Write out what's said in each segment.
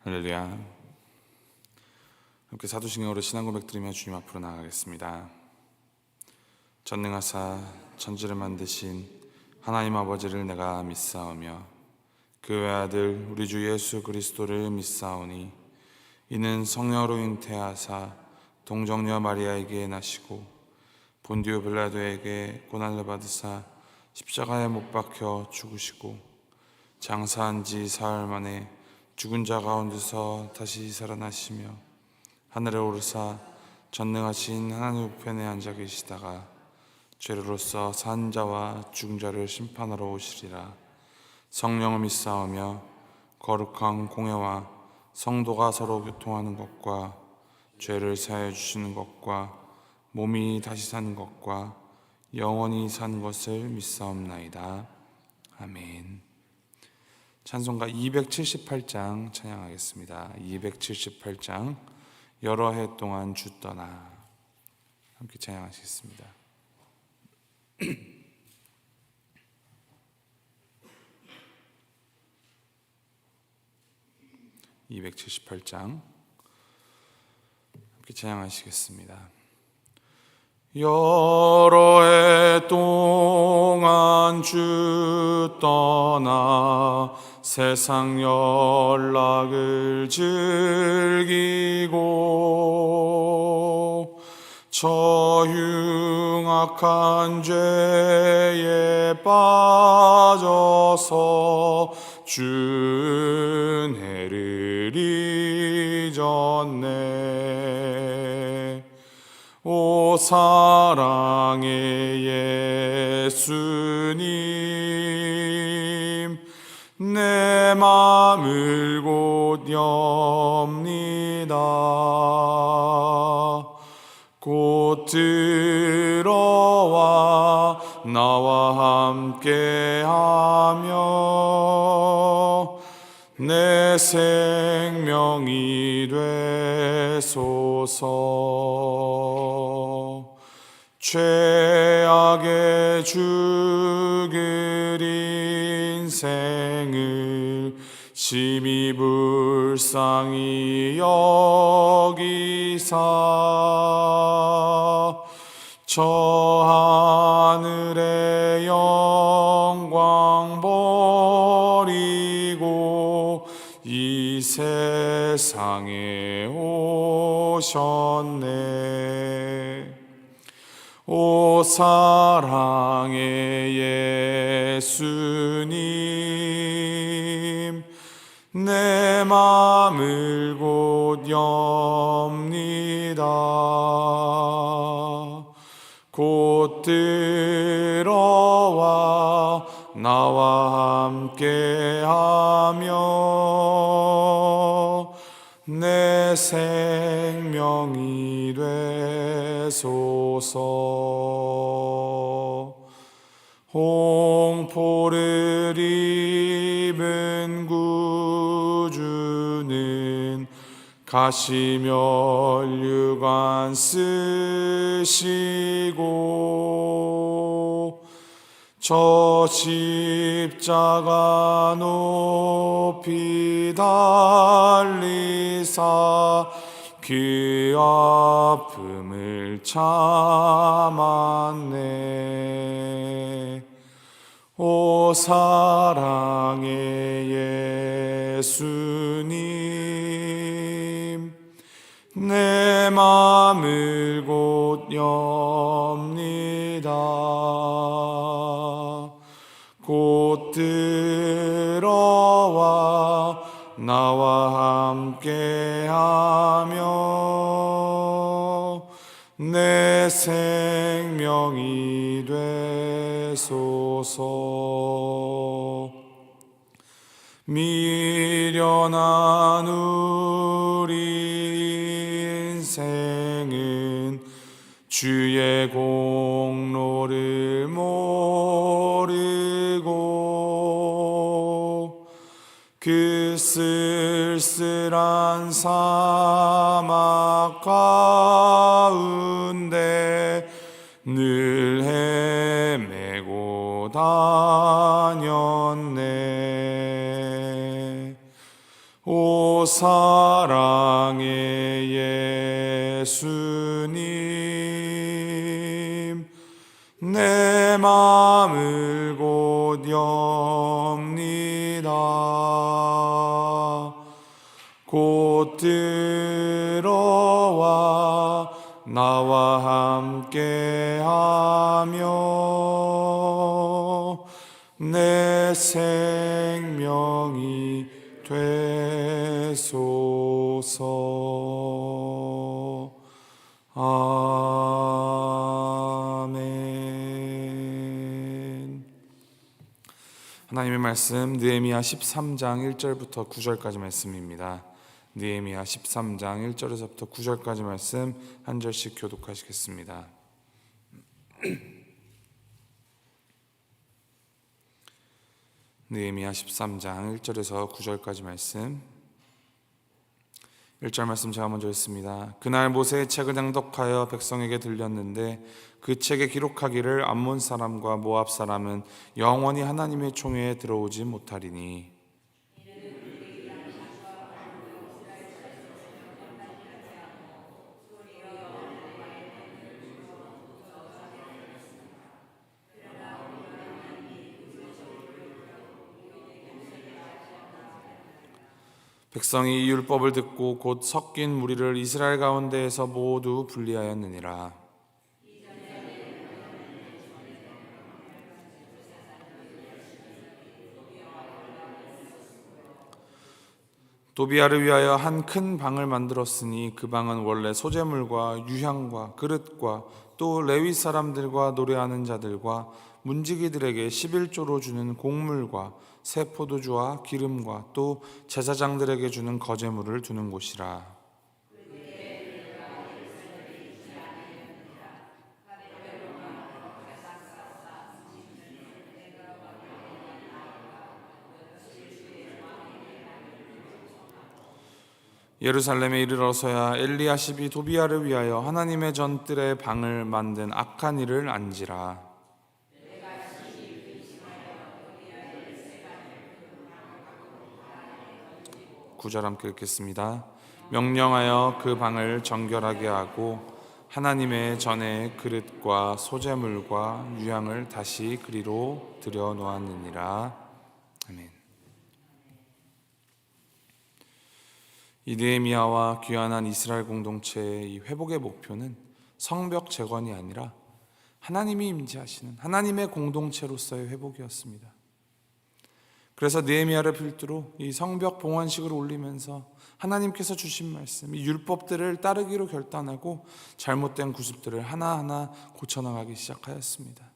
할렐루야. 함께 사도신경으로 신앙 고백 드리며 주님 앞으로 나아가겠습니다. 전능하사 천지를 만드신 하나님 아버지를 내가 믿사오며 그 외아들 우리 주 예수 그리스도를 믿사오니 이는 성령으로 잉태하사 동정녀 마리아에게 나시고 본디오 빌라도에게 고난을 받으사 십자가에 못 박혀 죽으시고 장사한 지 사흘 만에 죽은 자 가운데서 다시 살아나시며 하늘에 오르사 전능하신 하나님 우편에 앉아 계시다가 죄로서 산 자와 죽은 자를 심판하러 오시리라. 성령을 믿사오며 거룩한 공회와 성도가 서로 교통하는 것과 죄를 사하여 주시는 것과 몸이 다시 사는 것과 영원히 사는 것을 믿사옵나이다. 아멘. 찬송가 278장 찬양하겠습니다. 278장 여러 해 동안 주 떠나 함께 찬양하시겠습니다. 278장 함께 찬양하시겠습니다. 여러 해 동안 주 떠나 세상 연락을 즐기고 저 흉악한 죄에 빠져서 준혜를 잊었네. 오 사랑의 예수님, 내 맘을 곧 엽니다. 곧 들어와 나와 함께하며 내 생명이 되소서. 죄악에 죽을 인생을 심히 불쌍히 여기사 저 하늘의 영광 버리고 이 세상에 오셨네. 오 사랑의 예수님, 내 맘을 곧 엽니다. 곧 들어와 나와 함께하며 내 생명이 되소서. 홍포를 입은 구주는 가시면류관 쓰시고 저 십자가 높이 달리사 그 아픔을 참았네. 오 사랑의 예수님, 내 맘을 곧 엽니다. 곧 들어와 나와 함께하며 내 생명이 되소서. 미련한 우리 인생은 주의 공로를 모르고 그 쓸쓸한 사막 가운데 늘 헤매고 다녔네. 오 오 사랑의 예수님, 내 마음을 곧 엽니다. 곧 들어와 나와 함께하며 내 생명이 되소서. 아멘. 하나님의 말씀 느헤미야 13장 1절부터 9절까지 말씀입니다. 느헤미야 13장 1절에서부터 9절까지 말씀 한 절씩 교독하시겠습니다. 느헤미야 13장 1절에서 9절까지 말씀. 1절 말씀 제가 먼저 읽습니다. 그날 모세의 책을 낭독하여 백성에게 들렸는데 그 책에 기록하기를 암몬 사람과 모압 사람은 영원히 하나님의 총회에 들어오지 못하리니 백성이 이 율법을 듣고 곧 섞인 무리를 이스라엘 가운데에서 모두 분리하였느니라. 도비아를 위하여 한 큰 방을 만들었으니 그 방은 원래 소재물과 유향과 그릇과 또 레위 사람들과 노래하는 자들과 문지기들에게 11조로 주는 곡물과 새 포도주와 기름과 또 제사장들에게 주는 거제물을 두는 곳이라. 예루살렘에 이르러서야 엘리야십이 도비아를 위하여 하나님의 전뜰에 방을 만든 악한 일을 안지라. 9절 함께 읽겠습니다. 명령하여 그 방을 정결하게 하고 하나님의 전에 그릇과 소재물과 유향을 다시 그리로 들여 놓았느니라. 아멘. 이 느헤미야와 귀환한 이스라엘 공동체의 이 회복의 목표는 성벽 재건이 아니라 하나님이 임재하시는 하나님의 공동체로서의 회복이었습니다. 그래서 느헤미야를 필두로 이 성벽 봉헌식을 올리면서 하나님께서 주신 말씀, 이 율법들을 따르기로 결단하고 잘못된 구습들을 하나하나 고쳐나가기 시작하였습니다.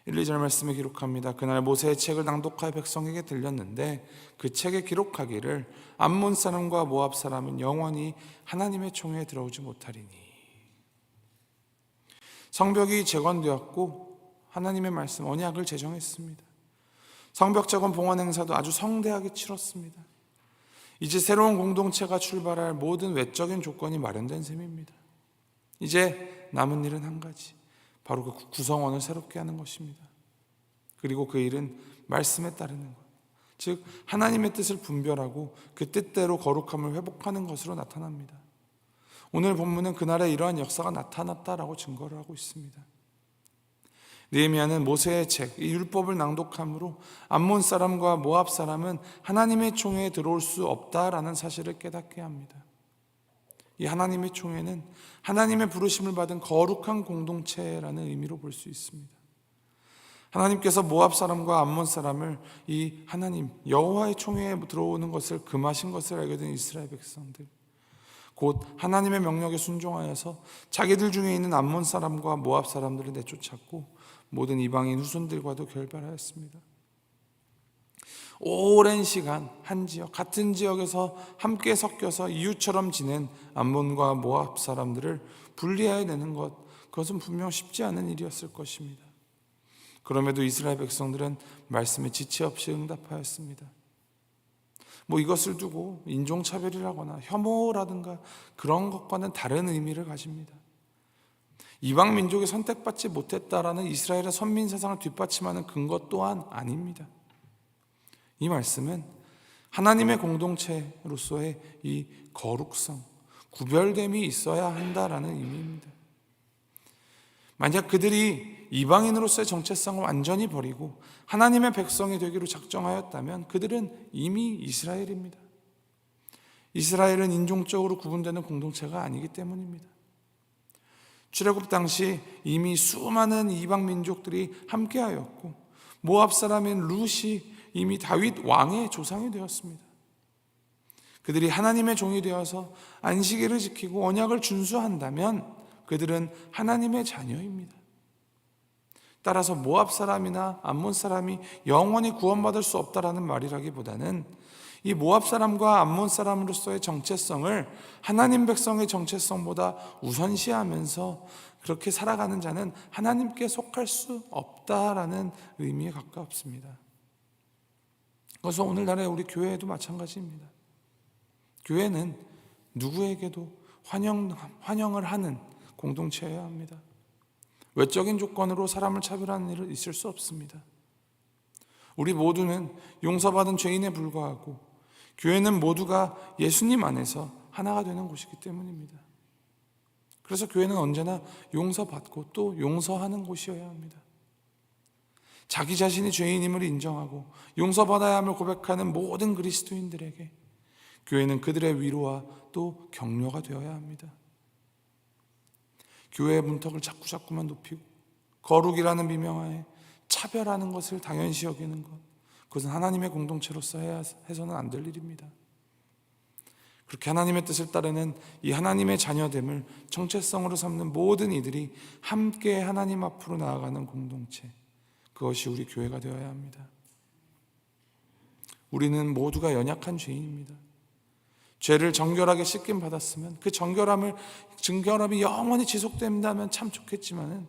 1, 2절 말씀에 기록합니다. 그날 모세의 책을 낭독하여 백성에게 들렸는데 그 책에 기록하기를 암몬 사람과 모압 사람은 영원히 하나님의 총회에 들어오지 못하리니. 성벽이 재건되었고 하나님의 말씀, 언약을 제정했습니다. 성벽 재건 봉헌 행사도 아주 성대하게 치렀습니다. 이제 새로운 공동체가 출발할 모든 외적인 조건이 마련된 셈입니다. 이제 남은 일은 한 가지, 바로 그 구성원을 새롭게 하는 것입니다. 그리고 그 일은 말씀에 따르는 것, 즉 하나님의 뜻을 분별하고 그 뜻대로 거룩함을 회복하는 것으로 나타납니다. 오늘 본문은 그날에 이러한 역사가 나타났다라고 증거를 하고 있습니다. 느헤미야는 모세의 책, 이 율법을 낭독함으로 암몬 사람과 모압 사람은 하나님의 총회에 들어올 수 없다라는 사실을 깨닫게 합니다. 이 하나님의 총회는 하나님의 부르심을 받은 거룩한 공동체라는 의미로 볼 수 있습니다. 하나님께서 모압 사람과 암몬 사람을 이 하나님 여호와의 총회에 들어오는 것을 금하신 것을 알게 된 이스라엘 백성들, 곧 하나님의 명령에 순종하여서 자기들 중에 있는 암몬 사람과 모압 사람들을 내쫓았고 모든 이방인 후손들과도 결별하였습니다. 오랜 시간 한 지역, 같은 지역에서 함께 섞여서 이웃처럼 지낸 암몬과 모압 사람들을 분리해야 되는 것, 그것은 분명 쉽지 않은 일이었을 것입니다. 그럼에도 이스라엘 백성들은 말씀에 지체 없이 응답하였습니다. 이것을 두고 인종차별이라거나 혐오라든가 그런 것과는 다른 의미를 가집니다. 이방 민족이 선택받지 못했다라는 이스라엘의 선민 사상을 뒷받침하는 근거 또한 아닙니다. 이 말씀은 하나님의 공동체로서의 이 거룩성, 구별됨이 있어야 한다라는 의미입니다. 만약 그들이 이방인으로서의 정체성을 완전히 버리고 하나님의 백성이 되기로 작정하였다면 그들은 이미 이스라엘입니다. 이스라엘은 인종적으로 구분되는 공동체가 아니기 때문입니다. 출애굽 당시 이미 수많은 이방 민족들이 함께하였고 모압 사람인 룻이 이미 다윗 왕의 조상이 되었습니다. 그들이 하나님의 종이 되어서 안식일을 지키고 언약을 준수한다면 그들은 하나님의 자녀입니다. 따라서 모압 사람이나 암몬 사람이 영원히 구원받을 수 없다라는 말이라기보다는 이 모압 사람과 암몬 사람으로서의 정체성을 하나님 백성의 정체성보다 우선시하면서 그렇게 살아가는 자는 하나님께 속할 수 없다라는 의미에 가깝습니다. 그래서 오늘날의 우리 교회에도 마찬가지입니다. 교회는 누구에게도 환영을 하는 공동체여야 합니다. 외적인 조건으로 사람을 차별하는 일은 있을 수 없습니다. 우리 모두는 용서받은 죄인에 불과하고 교회는 모두가 예수님 안에서 하나가 되는 곳이기 때문입니다. 그래서 교회는 언제나 용서받고 또 용서하는 곳이어야 합니다. 자기 자신이 죄인임을 인정하고 용서받아야 함을 고백하는 모든 그리스도인들에게 교회는 그들의 위로와 또 격려가 되어야 합니다. 교회의 문턱을 자꾸만 높이고 거룩이라는 비명하에 차별하는 것을 당연시 여기는 것, 그것은 하나님의 공동체로서 해서는 안 될 일입니다. 그렇게 하나님의 뜻을 따르는 이 하나님의 자녀됨을 정체성으로 삼는 모든 이들이 함께 하나님 앞으로 나아가는 공동체, 그것이 우리 교회가 되어야 합니다. 우리는 모두가 연약한 죄인입니다. 죄를 정결하게 씻김 받았으면 그 정결함이 영원히 지속된다면 참 좋겠지만은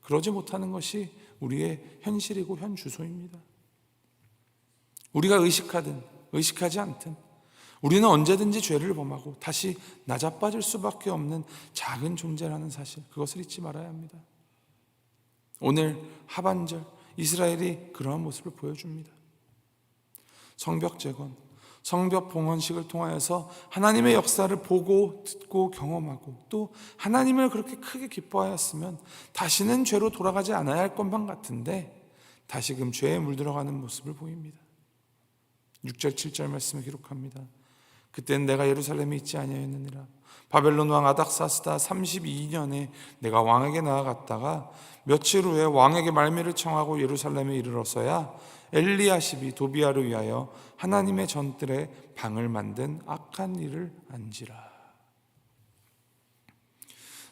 그러지 못하는 것이 우리의 현실이고 현 주소입니다. 우리가 의식하든 의식하지 않든 우리는 언제든지 죄를 범하고 다시 나자빠질 수밖에 없는 작은 존재라는 사실, 그것을 잊지 말아야 합니다. 오늘 하반절 이스라엘이 그러한 모습을 보여줍니다. 성벽 재건, 성벽 봉헌식을 통하여서 하나님의 역사를 보고 듣고 경험하고 또 하나님을 그렇게 크게 기뻐하였으면 다시는 죄로 돌아가지 않아야 할 것만 같은데 다시금 죄에 물들어가는 모습을 보입니다. 6절 7절 말씀을 기록합니다. 그때는 내가 예루살렘에 있지 아니하였느니라. 바벨론 왕 아닥사스다 32년에 내가 왕에게 나아갔다가 며칠 후에 왕에게 말미를 청하고 예루살렘에 이르러서야 엘리야십이 도비아를 위하여 하나님의 전뜰에 방을 만든 악한 일을 안지라.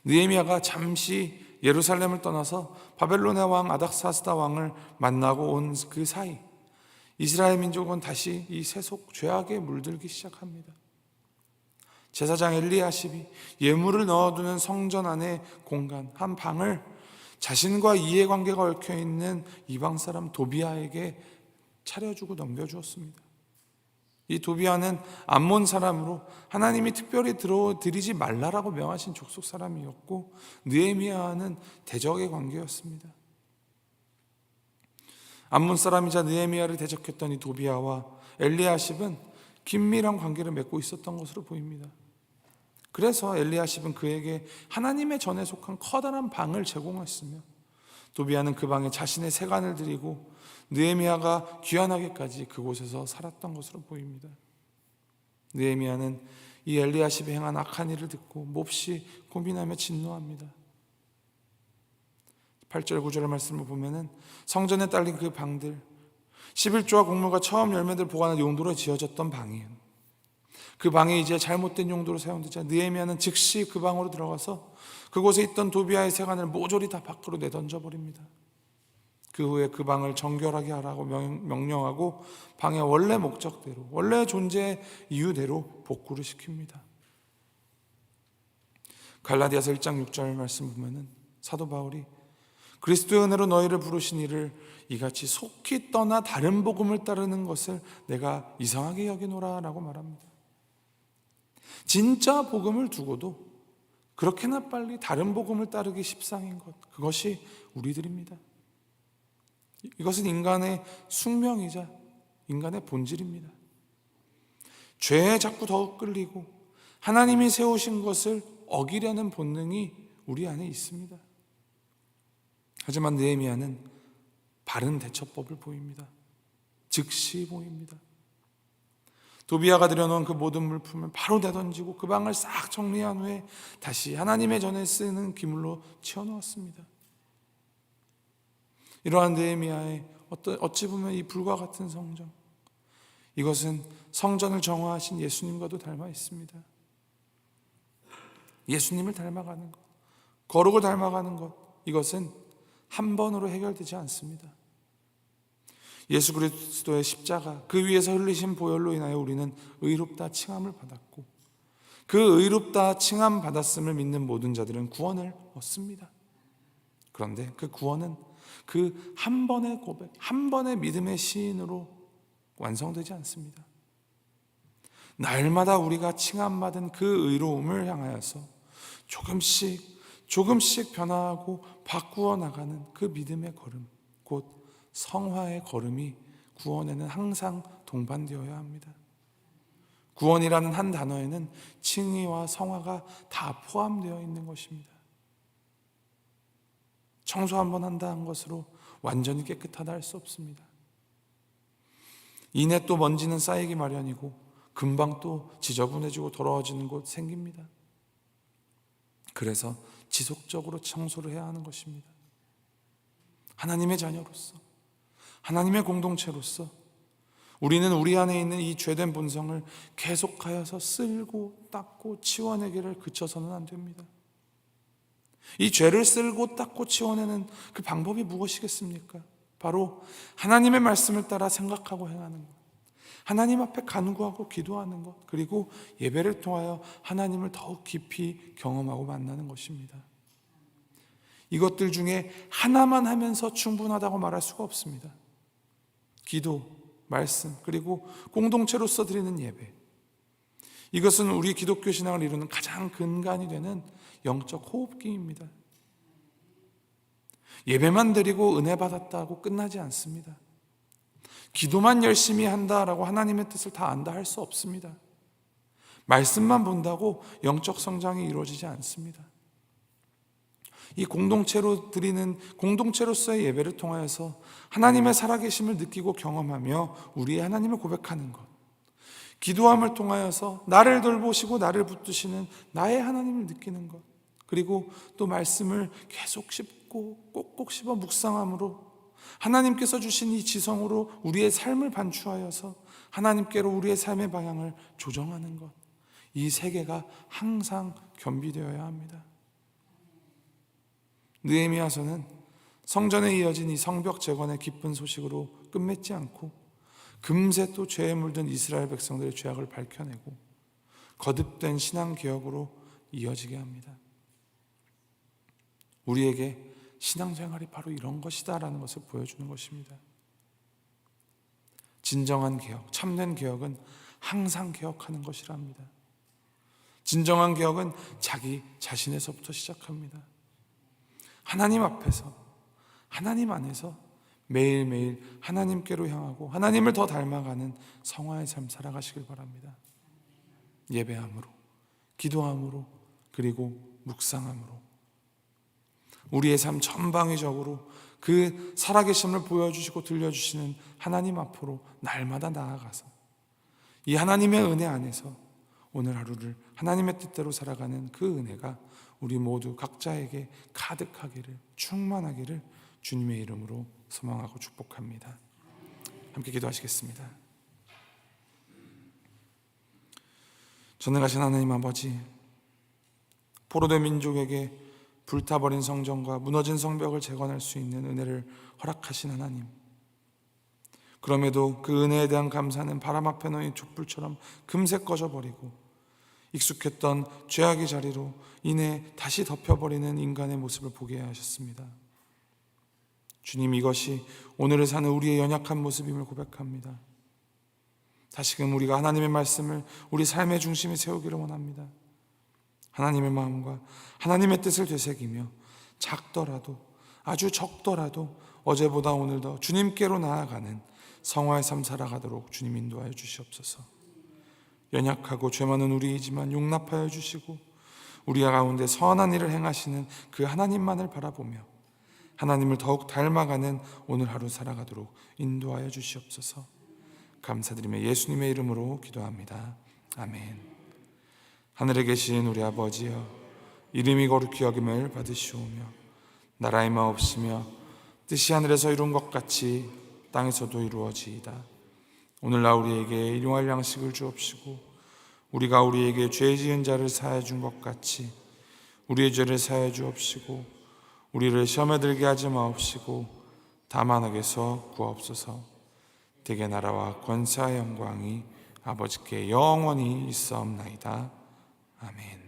느헤미야가 잠시 예루살렘을 떠나서 바벨론의 왕 아닥사스다 왕을 만나고 온 그 사이 이스라엘 민족은 다시 이 세속 죄악에 물들기 시작합니다. 제사장 엘리야십이 예물을 넣어두는 성전 안의 공간 한 방을 자신과 이해관계가 얽혀있는 이방 사람 도비아에게 차려주고 넘겨주었습니다. 이 도비아는 암몬 사람으로 하나님이 특별히 드리지 말라라고 명하신 족속 사람이었고 느헤미야와는 대적의 관계였습니다. 암몬 사람이자 느헤미야를 대적했던 이 도비아와 엘리야십은 긴밀한 관계를 맺고 있었던 것으로 보입니다. 그래서 엘리야십은 그에게 하나님의 전에 속한 커다란 방을 제공했으며 도비아는 그 방에 자신의 세간을 드리고 느헤미야가 귀환하기까지 그곳에서 살았던 것으로 보입니다. 느헤미야는 이 엘리야십이 행한 악한 일을 듣고 몹시 고민하며 진노합니다. 8절 9절의 말씀을 보면은 성전에 딸린 그 방들 11조와 곡물과 처음 열매들 보관할 용도로 지어졌던 방이에요. 그 방이 이제 잘못된 용도로 사용되자 느헤미야는 즉시 그 방으로 들어가서 그곳에 있던 도비아의 세간을 모조리 다 밖으로 내던져 버립니다. 그 후에 그 방을 정결하게 하라고 명령하고 방의 원래 목적대로, 원래 존재의 이유대로 복구를 시킵니다. 갈라디아서 1장 6절 말씀 보면은 사도 바울이 그리스도의 은혜로 너희를 부르신 이를 이같이 속히 떠나 다른 복음을 따르는 것을 내가 이상하게 여기노라 라고 말합니다. 진짜 복음을 두고도 그렇게나 빨리 다른 복음을 따르기 십상인 것, 그것이 우리들입니다. 이것은 인간의 숙명이자 인간의 본질입니다. 죄에 자꾸 더욱 끌리고 하나님이 세우신 것을 어기려는 본능이 우리 안에 있습니다. 하지만 느헤미야는 바른 대처법을 보입니다. 즉시 보입니다. 도비야가 들여놓은 그 모든 물품을 바로 내던지고 그 방을 싹 정리한 후에 다시 하나님의 전에 쓰는 기물로 치워놓았습니다. 이러한 느헤미야의 어찌 보면 이 불과 같은 성전, 이것은 성전을 정화하신 예수님과도 닮아 있습니다. 예수님을 닮아가는 것, 거룩을 닮아가는 것, 이것은 한 번으로 해결되지 않습니다. 예수 그리스도의 십자가, 그 위에서 흘리신 보혈로 인하여 우리는 의롭다 칭함을 받았고, 그 의롭다 칭함 받았음을 믿는 모든 자들은 구원을 얻습니다. 그런데 그 구원은 그 한 번의 고백, 한 번의 믿음의 시인으로 완성되지 않습니다. 날마다 우리가 칭함받은 그 의로움을 향하여서 조금씩 변화하고 바꾸어 나가는 그 믿음의 걸음, 곧 성화의 걸음이 구원에는 항상 동반되어야 합니다. 구원이라는 한 단어에는 칭의와 성화가 다 포함되어 있는 것입니다. 청소 한번 한다 한 것으로 완전히 깨끗하다 할 수 없습니다. 이내 또 먼지는 쌓이기 마련이고 금방 또 지저분해지고 더러워지는 곳 생깁니다. 그래서 지속적으로 청소를 해야 하는 것입니다. 하나님의 자녀로서, 하나님의 공동체로서 우리는 우리 안에 있는 이 죄된 본성을 계속하여서 쓸고 닦고 치워내기를 그쳐서는 안 됩니다. 이 죄를 쓸고 닦고 치워내는 그 방법이 무엇이겠습니까? 바로 하나님의 말씀을 따라 생각하고 행하는 것, 하나님 앞에 간구하고 기도하는 것, 그리고 예배를 통하여 하나님을 더욱 깊이 경험하고 만나는 것입니다. 이것들 중에 하나만 하면서 충분하다고 말할 수가 없습니다. 기도, 말씀, 그리고 공동체로서 드리는 예배, 이것은 우리 기독교 신앙을 이루는 가장 근간이 되는 영적 호흡기입니다. 예배만 드리고 은혜 받았다고 끝나지 않습니다. 기도만 열심히 한다라고 하나님의 뜻을 다 안다 할 수 없습니다. 말씀만 본다고 영적 성장이 이루어지지 않습니다. 이 공동체로 드리는 공동체로서의 예배를 통하여서 하나님의 살아계심을 느끼고 경험하며 우리의 하나님을 고백하는 것, 기도함을 통하여서 나를 돌보시고 나를 붙드시는 나의 하나님을 느끼는 것, 그리고 또 말씀을 계속 씹고 꼭꼭 씹어 묵상함으로 하나님께서 주신 이 지성으로 우리의 삶을 반추하여서 하나님께로 우리의 삶의 방향을 조정하는 것, 이 세 개가 항상 겸비되어야 합니다. 느헤미야서는 성전에 이어진 이 성벽 재건의 기쁜 소식으로 끝맺지 않고 금세 또 죄에 물든 이스라엘 백성들의 죄악을 밝혀내고 거듭된 신앙 개혁으로 이어지게 합니다. 우리에게 신앙생활이 바로 이런 것이다라는 것을 보여주는 것입니다. 진정한 개혁, 참된 개혁은 항상 개혁하는 것이랍니다. 진정한 개혁은 자기 자신에서부터 시작합니다. 하나님 앞에서, 하나님 안에서 매일매일 하나님께로 향하고 하나님을 더 닮아가는 성화의 삶 살아가시길 바랍니다. 예배함으로, 기도함으로, 그리고 묵상함으로 우리의 삶 전방위적으로 그 살아계심을 보여주시고 들려주시는 하나님 앞으로 날마다 나아가서 이 하나님의 은혜 안에서 오늘 하루를 하나님의 뜻대로 살아가는 그 은혜가 우리 모두 각자에게 가득하기를, 충만하기를 주님의 이름으로 소망하고 축복합니다. 함께 기도하시겠습니다. 전능하신 하나님 아버지, 포로된 민족에게 불타버린 성전과 무너진 성벽을 재건할 수 있는 은혜를 허락하신 하나님, 그럼에도 그 은혜에 대한 감사는 바람 앞에 놓인 촛불처럼 금세 꺼져버리고 익숙했던 죄악의 자리로 인해 다시 덮여버리는 인간의 모습을 보게 하셨습니다. 주님, 이것이 오늘을 사는 우리의 연약한 모습임을 고백합니다. 다시금 우리가 하나님의 말씀을 우리 삶의 중심에 세우기를 원합니다. 하나님의 마음과 하나님의 뜻을 되새기며 작더라도, 아주 적더라도 어제보다 오늘 더 주님께로 나아가는 성화의 삶 살아가도록 주님 인도하여 주시옵소서. 연약하고 죄 많은 우리이지만 용납하여 주시고 우리 가운데 선한 일을 행하시는 그 하나님만을 바라보며 하나님을 더욱 닮아가는 오늘 하루 살아가도록 인도하여 주시옵소서. 감사드리며 예수님의 이름으로 기도합니다. 아멘. 하늘에 계신 우리 아버지여, 이름이 거룩히 여김을 받으시오며 나라의 마옵시며 뜻이 하늘에서 이룬 것 같이 땅에서도 이루어지이다. 오늘날 우리에게 일용할 양식을 주옵시고 우리가 우리에게 죄 지은 자를 사하여 준 것 같이 우리의 죄를 사하여 주옵시고 우리를 시험에 들게 하지 마옵시고 다만 악에서 구하옵소서. 대개 나라와 권세와 영광이 아버지께 영원히 있사옵나이다. 아멘.